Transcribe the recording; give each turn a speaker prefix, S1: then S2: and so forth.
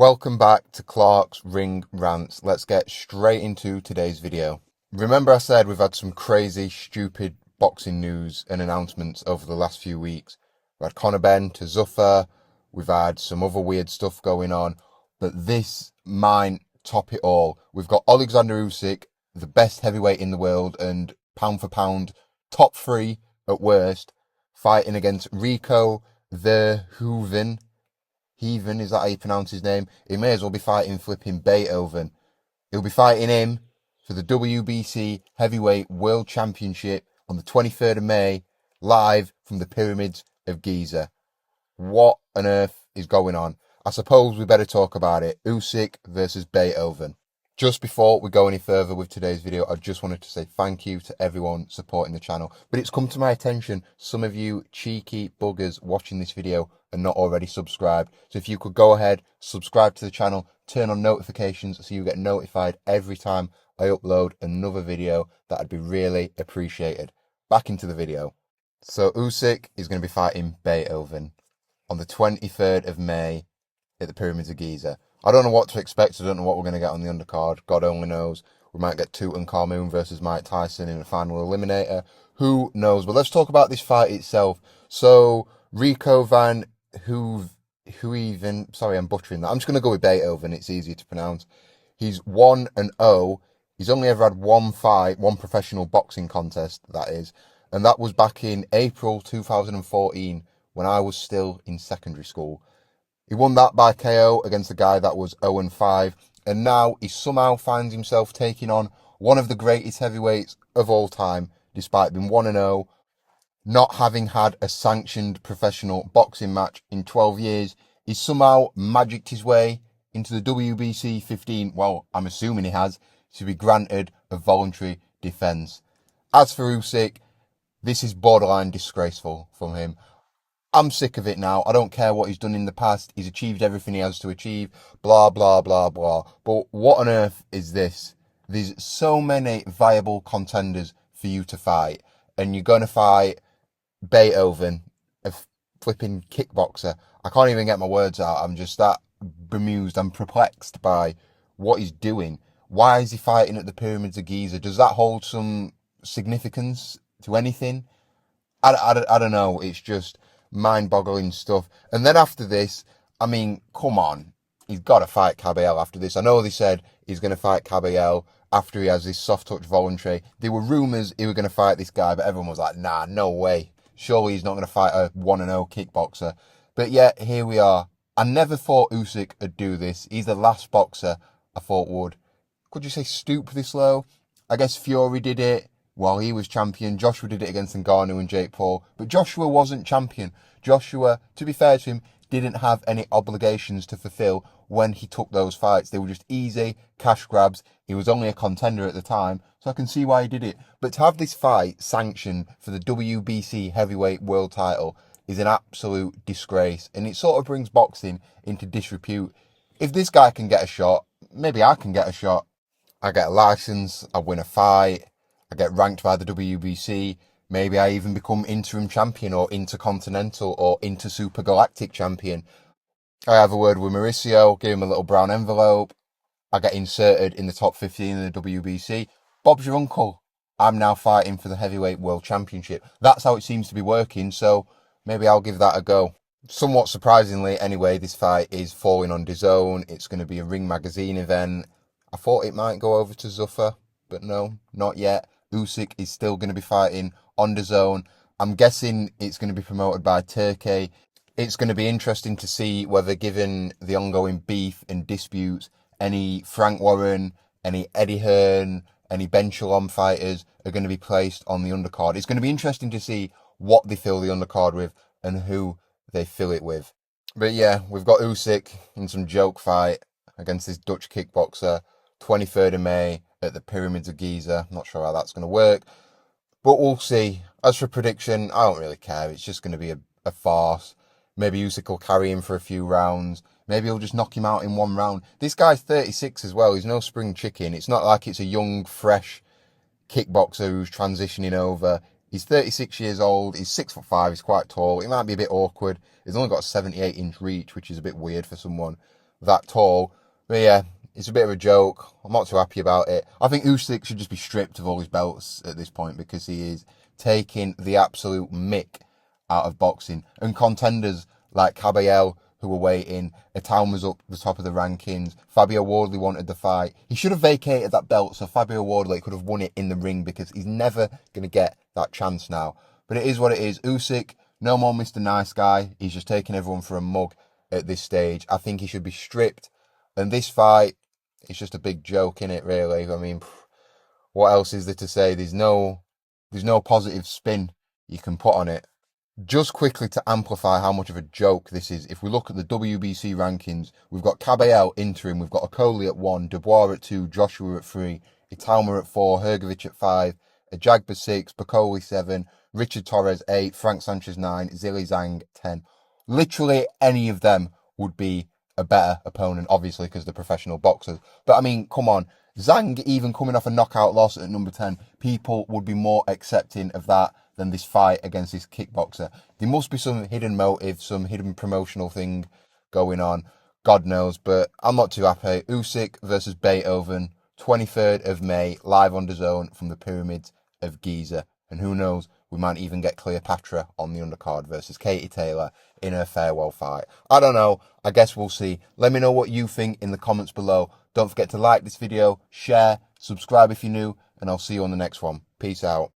S1: Welcome back to Clark's Ring Rants. Let's get straight into today's video. Remember I said we've had some crazy, stupid boxing news and announcements over the last few weeks. We've had Conor Benn to Zuffa, we've had some other weird stuff going on, but this might top it all. We've got Oleksandr Usyk, the best heavyweight in the world and pound for pound, top three at worst, fighting against Rico Verhoeven. Is that how you pronounce his name? He may as well be fighting flipping Beethoven. He'll be fighting him for the WBC Heavyweight World Championship on the 23rd of May, live from the Pyramids of Giza. What on earth is going on? I suppose we better talk about it. Usyk versus Beethoven. Just before we go any further with today's video, I just wanted to say thank you to everyone supporting the channel. But it's come to my attention, some of you cheeky buggers watching this video are not already subscribed. So if you could go ahead, subscribe to the channel, turn on notifications so you get notified every time I upload another video, that'd be really appreciated. Back into the video. So Usyk is going to be fighting Beethoven on the 23rd of May at the Pyramids of Giza. I don't know what to expect. I don't know what we're going to get on the undercard. God only knows. We might get Tutankhamun versus Mike Tyson in a final eliminator. Who knows? But let's talk about this fight itself. So, Rico Verhoeven, sorry, I'm butchering that. I'm just going to go with Beethoven. It's easier to pronounce. He's 1-0. He's only ever had one fight, one professional boxing contest, that is. And that was back in April 2014 when I was still in secondary school. He won that by KO against a guy that was 0-5, and now he somehow finds himself taking on one of the greatest heavyweights of all time, despite being 1-0, not having had a sanctioned professional boxing match in 12 years. He's somehow magicked his way into the WBC 15, well, I'm assuming he has, to be granted a voluntary defence. As for Usyk, this is borderline disgraceful from him. I'm sick of it now. I don't care what he's done in the past. He's achieved everything he has to achieve. Blah, blah, blah, blah. But what on earth is this? There's so many viable contenders for you to fight. And you're going to fight Beethoven, a flipping kickboxer. I can't even get my words out. I'm just that bemused. I'm perplexed by what he's doing. Why is he fighting at the Pyramids of Giza? Does that hold some significance to anything? I don't know. It's just mind-boggling stuff. And then after this, I mean, come on. He's got to fight Caballel after this. I know they said he's going to fight Caballel after he has this soft-touch voluntary. There were rumours he was going to fight this guy, but everyone was like, nah, no way. Surely he's not going to fight a 1-0 kickboxer. But yet, here we are. I never thought Usyk would do this. He's the last boxer I thought would. Could you say stoop this low? I guess Fury did it while he was champion. Joshua did it against Ngannou and Jake Paul. But Joshua wasn't champion. Joshua, to be fair to him, didn't have any obligations to fulfill when he took those fights. They were just easy cash grabs. He was only a contender at the time, so I can see why he did it. But to have this fight sanctioned for the WBC heavyweight world title is an absolute disgrace. And it sort of brings boxing into disrepute. If this guy can get a shot, maybe I can get a shot. I get a license, I win a fight, I get ranked by the WBC, maybe I even become interim champion or intercontinental or intersupergalactic champion. I have a word with Mauricio, give him a little brown envelope, I get inserted in the top 15 in the WBC. Bob's your uncle. I'm now fighting for the heavyweight world championship. That's how it seems to be working, so maybe I'll give that a go. Somewhat surprisingly, anyway, this fight is falling on DAZN. It's going to be a Ring Magazine event. I thought it might go over to Zuffa, but no, not yet. Usyk is still going to be fighting on DAZN. I'm guessing it's going to be promoted by Turkey. It's going to be interesting to see whether, given the ongoing beef and disputes, any Frank Warren, any Eddie Hearn, any Ben Shalom fighters are going to be placed on the undercard. It's going to be interesting to see what they fill the undercard with and who they fill it with. But yeah, we've got Usyk in some joke fight against this Dutch kickboxer, 23rd of May at the Pyramids of Giza. Not sure how that's going to work, but we'll see. As for prediction, I don't really care. It's just going to be a farce. Maybe Usyk will carry him for a few rounds. Maybe he'll just knock him out in one round. This guy's 36 as well. He's no spring chicken. It's not like it's a young, fresh kickboxer who's transitioning over. He's 36 years old. He's 6'5". He's quite tall. He might be a bit awkward. He's only got a 78-inch reach, which is a bit weird for someone that tall. But yeah, it's a bit of a joke. I'm not too happy about it. I think Usyk should just be stripped of all his belts at this point because he is taking the absolute mick out of boxing. And contenders like Caballel, who were waiting, Atal was up the top of the rankings, Fabio Wardley wanted the fight. He should have vacated that belt so Fabio Wardley could have won it in the ring because he's never going to get that chance now. But it is what it is. Usyk, no more Mr. Nice Guy. He's just taking everyone for a mug at this stage. I think he should be stripped. And this fight, it's just a big joke, innit, really? I mean, what else is there to say? There's no positive spin you can put on it. Just quickly to amplify how much of a joke this is, if we look at the WBC rankings, we've got Caballel interim, we've got Okoli at 1, Dubois at 2, Joshua at 3, Italma at 4, Hergovic at 5, Ajagba 6, Bacoli 7, Richard Torres 8, Frank Sanchez 9, Zhilei Zhang 10. Literally any of them would be a better opponent, obviously, because they're professional boxers. But I mean, come on. Zhang, even coming off a knockout loss at number 10, people would be more accepting of that than this fight against this kickboxer. There must be some hidden motive, some hidden promotional thing going on. God knows, but I'm not too happy. Usyk versus Beethoven, 23rd of May, live on DAZN from the Pyramids of Giza. And who knows, we might even get Cleopatra on the undercard versus Katie Taylor in her farewell fight. I don't know. I guess we'll see. Let me know what you think in the comments below. Don't forget to like this video, share, subscribe if you're new, and I'll see you on the next one. Peace out.